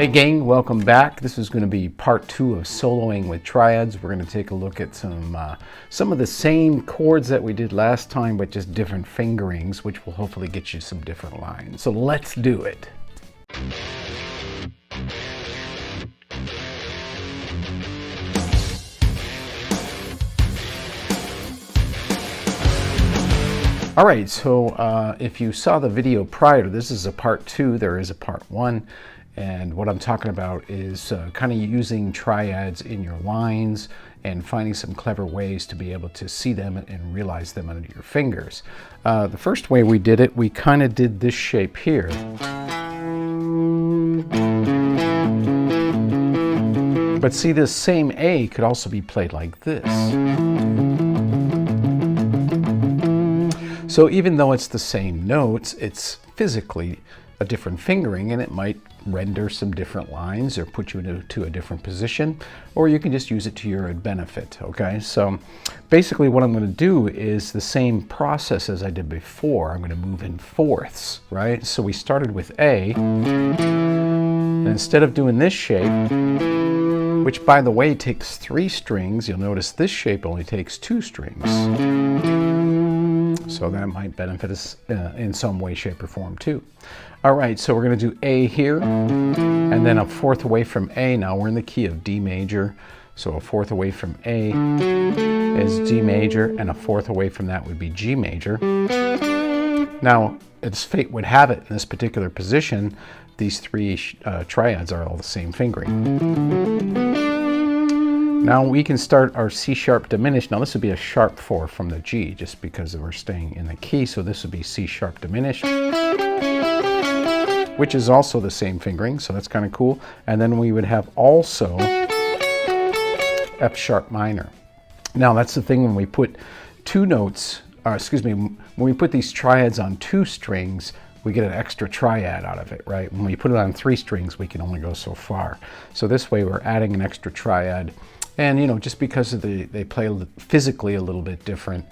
Hey gang, welcome back. This is going to be part 2 of soloing with triads. We're going to take a look at some of the same chords that we did last time, but just different fingerings, which will hopefully get you some different lines. So let's do it. All right, so if you saw the video prior to this is a part 2, there is a part 1. And what I'm talking about is kind of using triads in your lines and finding some clever ways to be able to see them and realize them under your fingers. The first way we did it, we kind of did this shape here. But see, this same A could also be played like this. So even though it's the same notes, it's physically a different fingering, and it might render some different lines or put you into a different position, or you can just use it to your benefit. Okay, so basically what I'm going to do is the same process as I did before. I'm going to move in fourths, right? So we started with A, and instead of doing this shape, which by the way takes 3 strings, you'll notice this shape only takes 2 strings. So that might benefit us in some way, shape, or form too. All right, so we're going to do A here, and then a fourth away from A. Now we're in the key of D major, so a fourth away from A is D major, and a fourth away from that would be G major. Now, as fate would have it, in this particular position, these 3 triads are all the same fingering. Now we can start our C sharp diminished. Now this would be a sharp 4 from the G, just because we're staying in the key, so this would be C sharp diminished, which is also the same fingering, so that's kind of cool. And then we would have also F sharp minor. Now that's the thing, when we put 2 notes, when we put these triads on 2 strings, we get an extra triad out of it, right? When we put it on 3 strings, we can only go so far. So this way we're adding an extra triad. And you know, just because of they play physically a little bit different,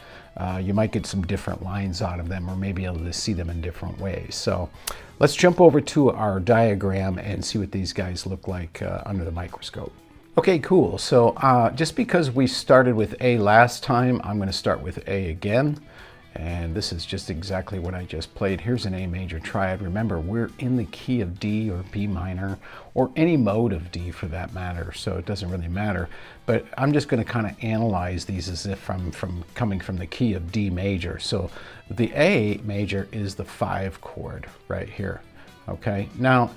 you might get some different lines out of them, or maybe able to see them in different ways. So let's jump over to our diagram and see what these guys look like under the microscope. Okay, cool. So just because we started with A last time, I'm going to start with A again. And this is just exactly what I just played. Here's an A major triad. Remember, we're in the key of D or B minor, or any mode of D for that matter, so it doesn't really matter. But I'm just going to kind of analyze these as if I'm coming from the key of D major. So the A major is the 5 chord right here. Okay, now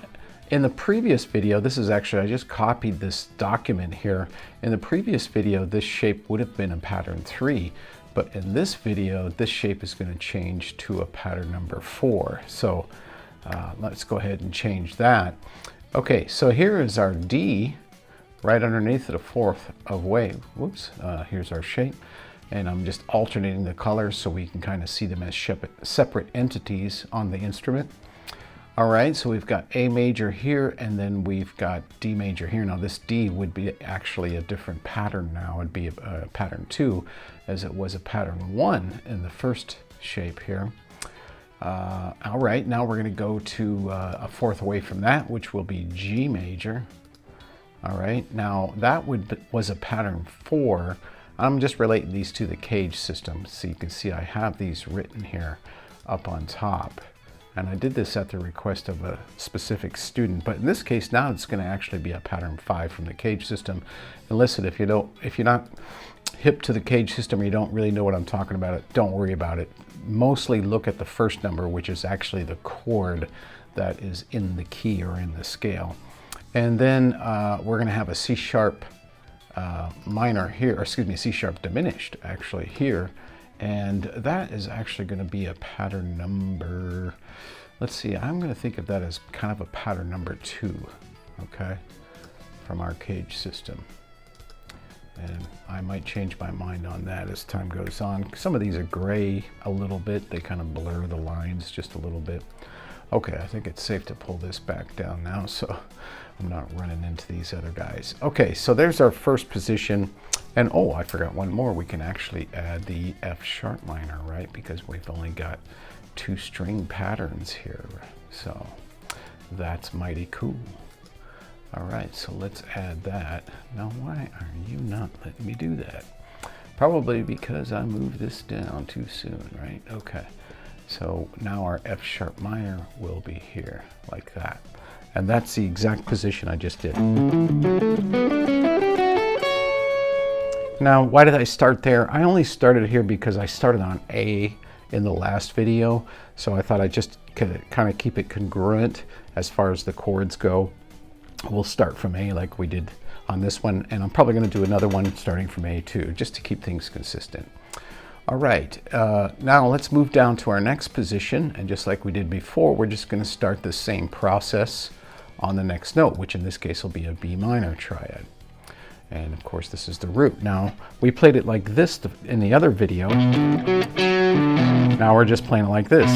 in the previous video, this is actually, I just copied this document here. In the previous video, this shape would have been a pattern 3. But in this video, this shape is going to change to a pattern number 4. So let's go ahead and change that. Okay, so here is our D right underneath the 4th of wave. Whoops, here's our shape. And I'm just alternating the colors so we can kind of see them as separate entities on the instrument. All right, so we've got A major here, and then we've got D major here. Now this D would be actually a different pattern now. It'd be a pattern 2, as it was a pattern 1 in the first shape here. All right, now we're gonna go to a 4th away from that, which will be G major. All right, now that was a pattern 4. I'm just relating these to the cage system. So you can see I have these written here up on top. And I did this at the request of a specific student, but in this case now it's going to actually be a pattern 5 from the cage system. And listen, if you're not hip to the cage system, or you don't really know what I'm talking about, don't worry about it. Mostly look at the first number, which is actually the chord that is in the key or in the scale. And then we're going to have a C sharp minor here, or excuse me, C sharp diminished actually here. And that is actually going to be a pattern number, let's see, I'm going to think of that as kind of a pattern number 2, okay, from our cage system. And I might change my mind on that as time goes on. Some of these are gray a little bit. They kind of blur the lines just a little bit. Okay, I think it's safe to pull this back down now so I'm not running into these other guys. Okay, so there's our first position. And oh, I forgot one more. We can actually add the F sharp minor, right? Because we've only got 2 string patterns here. So that's mighty cool. All right, so let's add that. Now, why are you not letting me do that? Probably because I moved this down too soon, right? Okay, so now our F sharp minor will be here, like that. And that's the exact position I just did. Now, why did I start there? I only started here because I started on A in the last video, so I thought I'd just kind of keep it congruent as far as the chords go. We'll start from A like we did on this one, and I'm probably going to do another one starting from A too, just to keep things consistent. All right, now let's move down to our next position, and just like we did before, we're just going to start the same process on the next note, which in this case will be a B minor triad. And of course this is the root. Now, we played it like this in the other video. Now we're just playing it like this.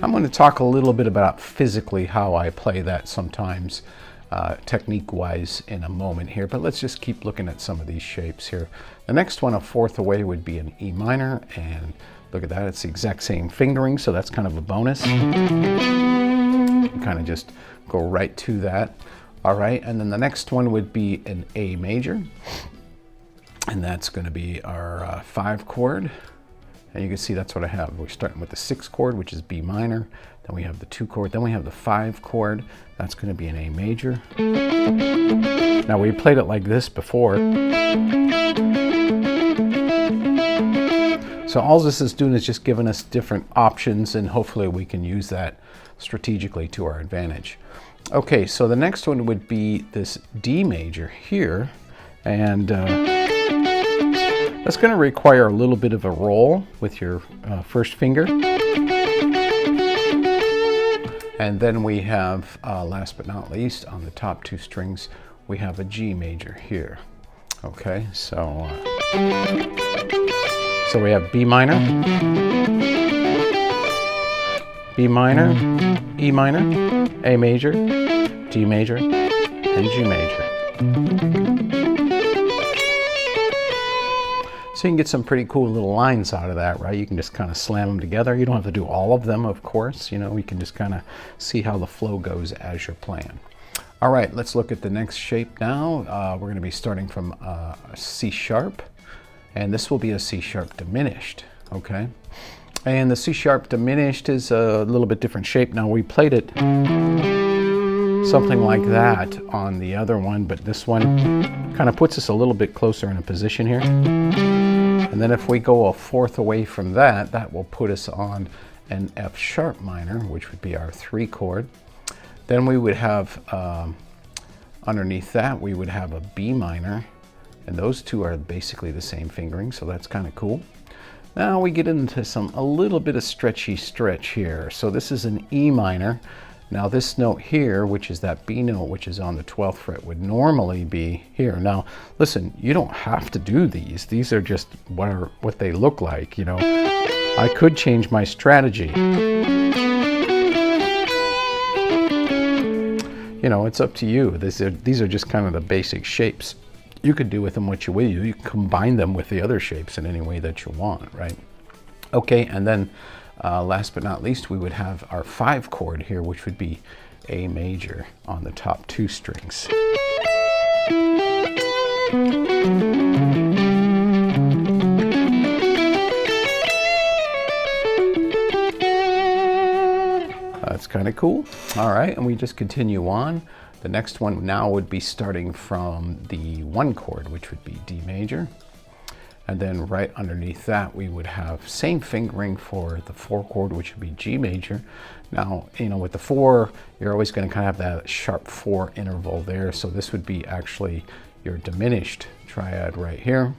I'm going to talk a little bit about physically how I play that sometimes, technique-wise, in a moment here, but let's just keep looking at some of these shapes here. The next one, a fourth away, would be an E minor, and look at that, it's the exact same fingering, so that's kind of a bonus. Kind of just go right to that. All right, and then the next one would be an A major, and that's going to be our 5 chord. And you can see that's what I have. We're starting with the 6 chord, which is B minor. Then we have the 2 chord. Then we have the 5 chord. That's going to be an A major. Now, we played it like this before. So all this is doing is just giving us different options, and hopefully we can use that strategically to our advantage. Okay, so the next one would be this D major here. And that's going to require a little bit of a roll with your first finger. And then we have, last but not least, on the top 2 strings, we have a G major here. Okay, so we have B minor, B minor, E minor, A major, D major, and G major. So you can get some pretty cool little lines out of that, right? You can just kind of slam them together. You don't have to do all of them, of course. You know, you can just kind of see how the flow goes as you're playing. All right, let's look at the next shape now. We're going to be starting from a C sharp, and this will be a C sharp diminished, okay? And the C sharp diminished is a little bit different shape. Now, we played it something like that on the other one, but this one kind of puts us a little bit closer in a position here. And then if we go a fourth away from that, that will put us on an F sharp minor, which would be our 3 chord. Then we would have, underneath that, we would have a B minor, and those two are basically the same fingering, so that's kind of cool. Now we get into a little bit of stretch here. So this is an E minor. Now this note here, which is that B note, which is on the 12th fret, would normally be here. Now, listen, you don't have to do these. These are just what they look like, you know. I could change my strategy. You know, it's up to you. These are just kind of the basic shapes. You could do with them what you will. You can combine them with the other shapes in any way that you want, right? Okay, and then last but not least, we would have our 5 chord here, which would be A major on the top 2 strings. That's kind of cool. All right, and we just continue on. The next one now would be starting from the 1 chord, which would be D major. And then right underneath that, we would have same fingering for the 4 chord, which would be G major. Now, you know, with the 4, you're always going to kind of have that sharp 4 interval there. So this would be actually your diminished triad right here,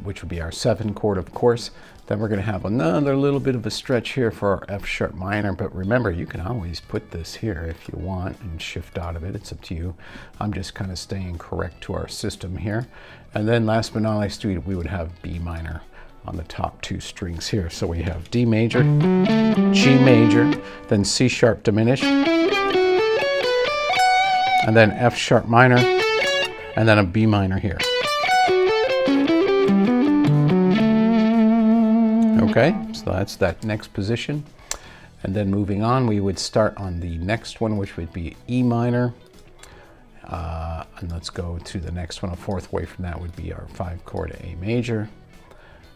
which would be our 7 chord, of course. Then we're going to have another little bit of a stretch here for our F sharp minor. But remember, you can always put this here if you want and shift out of it. It's up to you. I'm just kind of staying correct to our system here. And then last but not least, we would have B minor on the top 2 strings here. So we have D major, G major, then C sharp diminished, and then F sharp minor, and then a B minor here. Okay, so that's that next position. And then moving on, we would start on the next one, which would be E minor. And let's go to the next one. A fourth away from that would be our 5-chord A major.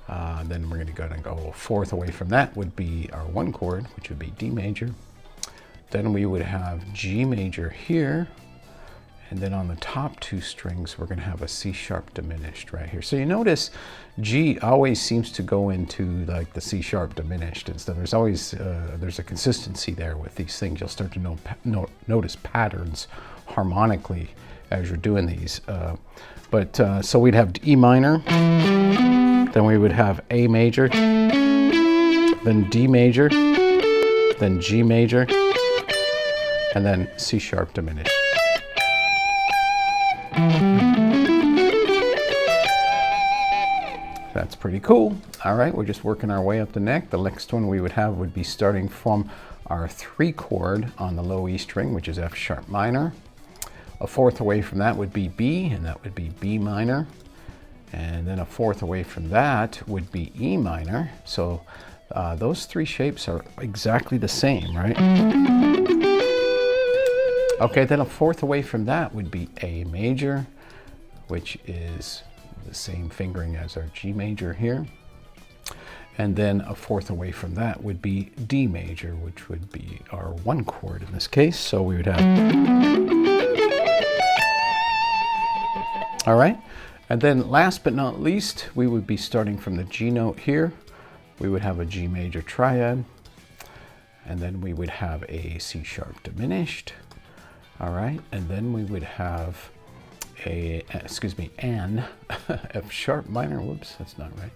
Then we're going to go a fourth away from that would be our 1 chord, which would be D major. Then we would have G major here. And then on the top 2 strings, we're going to have a C sharp diminished right here. So you notice G always seems to go into like the C sharp diminished and stuff. There's always, there's a consistency there with these things. You'll start to notice patterns harmonically as you're doing these. So we'd have E minor, then we would have A major, then D major, then G major, and then C sharp diminished. That's pretty cool. All right, we're just working our way up the neck. The next one we would have would be starting from our 3 chord on the low E string, which is F sharp minor. A fourth away from that would be B, and that would be B minor. And then a fourth away from that would be E minor. So those 3 shapes are exactly the same, right? Okay, then a fourth away from that would be A major, which is the same fingering as our G major here. And then a fourth away from that would be D major, which would be our 1 chord in this case. So we would have... All right, and then last but not least, we would be starting from the G note here. We would have a G major triad, and then we would have a C sharp diminished. All right, and then we would have an F sharp minor, whoops, that's not right.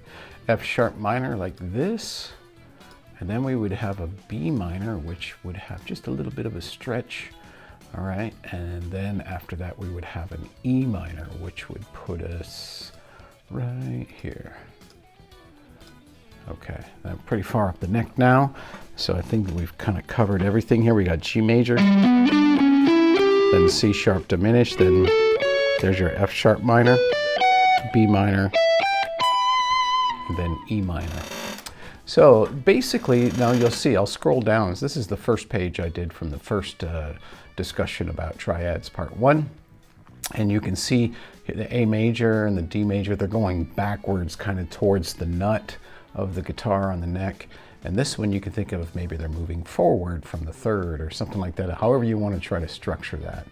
F sharp minor like this, and then we would have a B minor, which would have just a little bit of a stretch. All right, and then after that we would have an E minor, which would put us right here. Okay, I'm pretty far up the neck now, so I think that we've kind of covered everything here. We got G major, then C sharp diminished, then there's your F sharp minor, B minor, and then E minor. So basically, now you'll see, I'll scroll down. This is the first page I did from the first discussion about triads part 1. And you can see the A major and the D major, they're going backwards kind of towards the nut of the guitar on the neck. And this one you can think of maybe they're moving forward from the 3rd or something like that, however you want to try to structure that.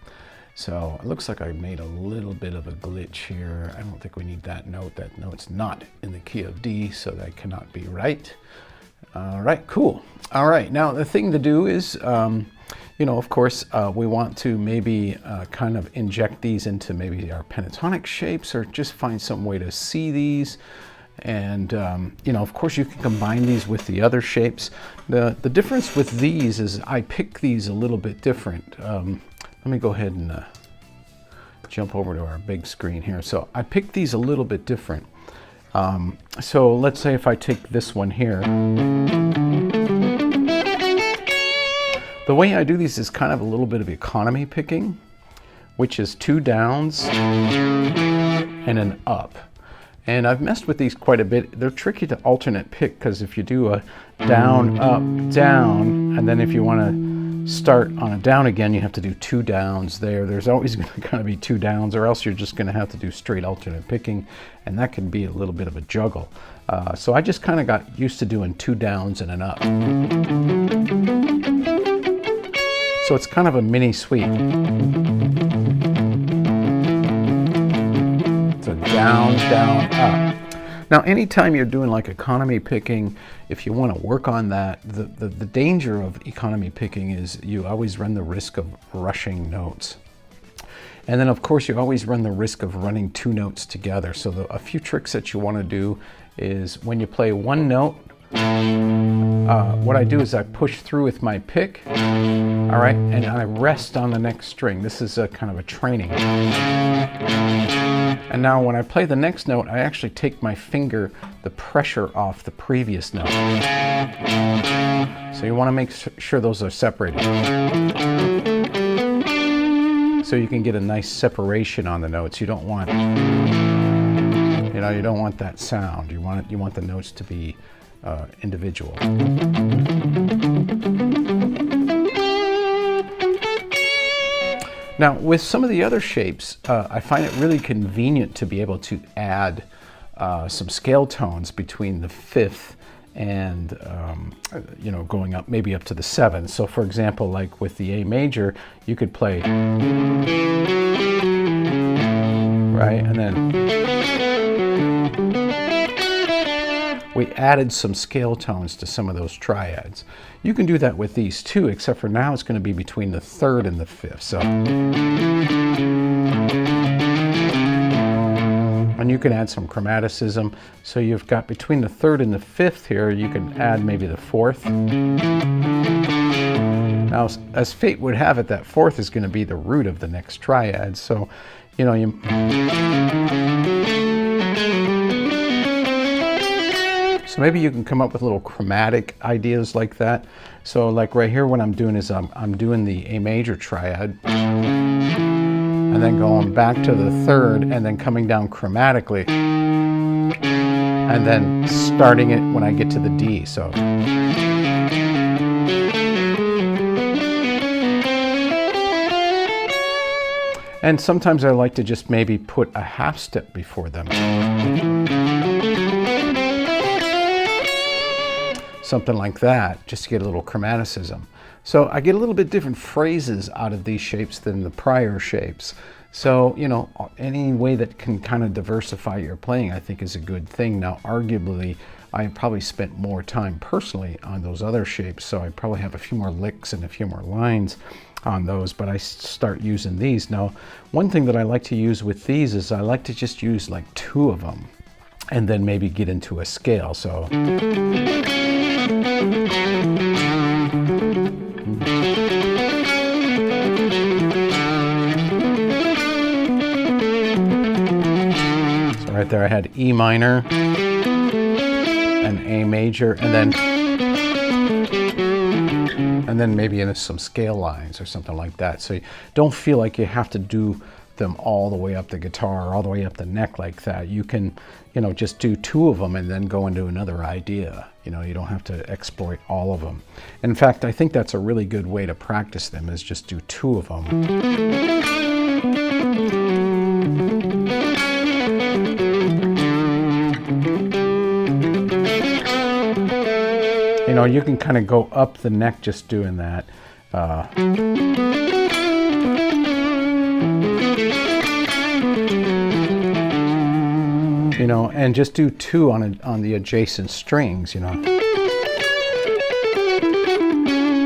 So it looks like I made a little bit of a glitch here. I don't think we need that note. That note's not in the key of D, so that cannot be right. All right, cool. All right, now the thing to do is, you know, of course, we want to maybe kind of inject these into maybe our pentatonic shapes, or just find some way to see these. And, you know, of course, you can combine these with the other shapes. The difference with these is I pick these a little bit different. Let me go ahead and jump over to our big screen here. So I picked these a little bit different. So let's say if I take this one here. The way I do these is kind of a little bit of economy picking, which is 2 downs and an up. And I've messed with these quite a bit. They're tricky to alternate pick, because if you do a down, up, down, and then if you want to start on a down again, you have to do 2 downs there. There's always going to kind of be 2 downs, or else you're just going to have to do straight alternate picking, and that can be a little bit of a juggle. So I just kind of got used to doing 2 downs and an up. So it's kind of a mini sweep. So down, down, up. Now, anytime you're doing like economy picking, if you want to work on that, the danger of economy picking is you always run the risk of rushing notes. And then, of course, you always run the risk of running 2 notes together. So a few tricks that you want to do is when you play 1 note, what I do is I push through with my pick, all right, and I rest on the next string. This is a kind of a training. And now when I play the next note, I actually take my finger, the pressure off the previous note. So you want to make sure those are separated, so you can get a nice separation on the notes. You don't want, you know, you don't want that sound. You want the notes to be individual. Now, with some of the other shapes, I find it really convenient to be able to add some scale tones between the 5th and you know, going up maybe up to the 7th. So for example, like with the A major, you could play, right, and then we added some scale tones to some of those triads. You can do that with these too, except for now it's going to be between the 3rd and the 5th. So, and you can add some chromaticism. So you've got between the 3rd and the 5th here, you can add maybe the 4th. Now, as fate would have it, that 4th is going to be the root of the next triad. So, you know, so maybe you can come up with little chromatic ideas like that. So like right here, what I'm doing is I'm doing the A major triad, and then going back to the 3rd, and then coming down chromatically, and then starting it when I get to the D. So. And sometimes I like to just maybe put a half step before them. Something like that, just to get a little chromaticism. So I get a little bit different phrases out of these shapes than the prior shapes. So, you know, any way that can kind of diversify your playing, I think is a good thing. Now, arguably, I probably spent more time personally on those other shapes, so I probably have a few more licks and a few more lines on those, but I start using these. Now, one thing that I like to use with these is I like to just use like 2 of them, and then maybe get into a scale. So. So right there I had E minor and A major, and then maybe into some scale lines or something like that. So you don't feel like you have to do them all the way up the guitar or all the way up the neck like that. You can, you know, just do 2 of them and then go into another idea. You know, you don't have to exploit all of them. In fact, I think that's a really good way to practice them, is just do 2 of them. You know, you can kind of go up the neck just doing that. You know, and just do 2 on the adjacent strings, you know.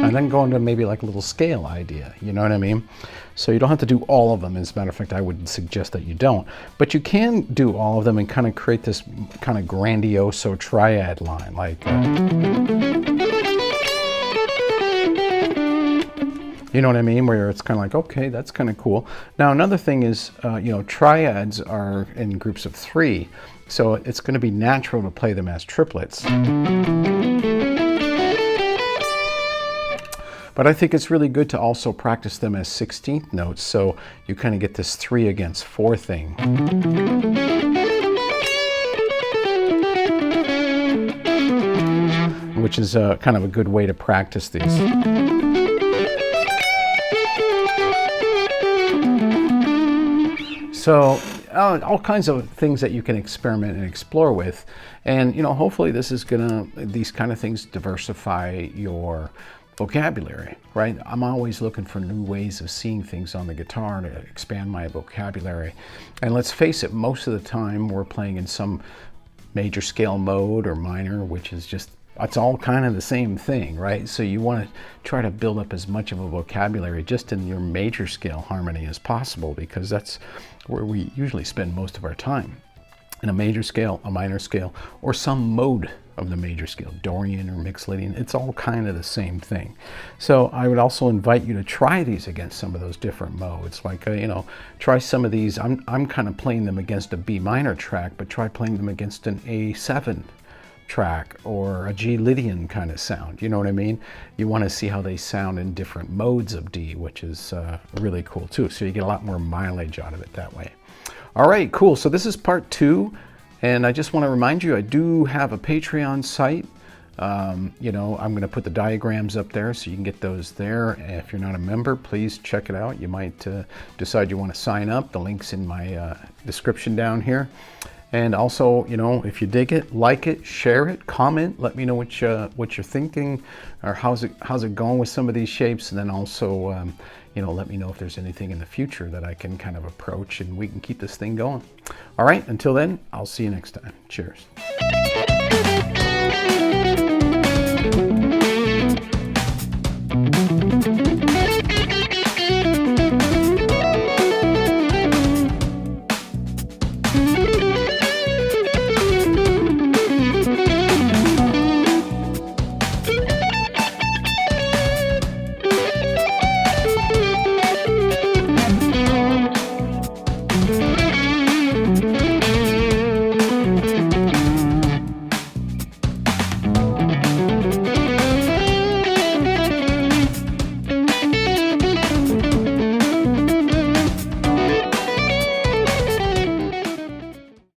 And then go into maybe like a little scale idea, you know what I mean? So you don't have to do all of them. As a matter of fact, I would suggest that you don't. But you can do all of them and kind of create this kind of grandioso triad line, like... you know what I mean? Where it's kind of like, okay, that's kind of cool. Now, another thing is, you know, triads are in groups of 3, so it's going to be natural to play them as triplets. But I think it's really good to also practice them as 16th notes, so you kind of get this 3 against 4 thing. Which is kind of a good way to practice these. So all kinds of things that you can experiment and explore with, and you know, hopefully this is these kind of things diversify your vocabulary, right? I'm always looking for new ways of seeing things on the guitar to expand my vocabulary. And let's face it, most of the time we're playing in some major scale mode or minor, which is just, it's all kind of the same thing, right? So you want to try to build up as much of a vocabulary just in your major scale harmony as possible, because that's where we usually spend most of our time. In a major scale, a minor scale, or some mode of the major scale, Dorian or Mixolydian, it's all kind of the same thing. So I would also invite you to try these against some of those different modes. Like, you know, try some of these. I'm kind of playing them against a B minor track, but try playing them against an A7 track or a G Lydian kind of sound. You know what I mean? You want to see how they sound in different modes of D, which is really cool too. So you get a lot more mileage out of it that way. All right, cool. So this is part 2. And I just want to remind you, I do have a Patreon site. You know, I'm going to put the diagrams up there so you can get those there. If you're not a member, please check it out. You might decide you want to sign up. The link's in my description down here. And also, you know, if you dig it, like it, share it, comment, let me know what you're thinking, or how's it going with some of these shapes. And then also, you know, let me know if there's anything in the future that I can kind of approach, and we can keep this thing going. All right, until then, I'll see you next time. Cheers.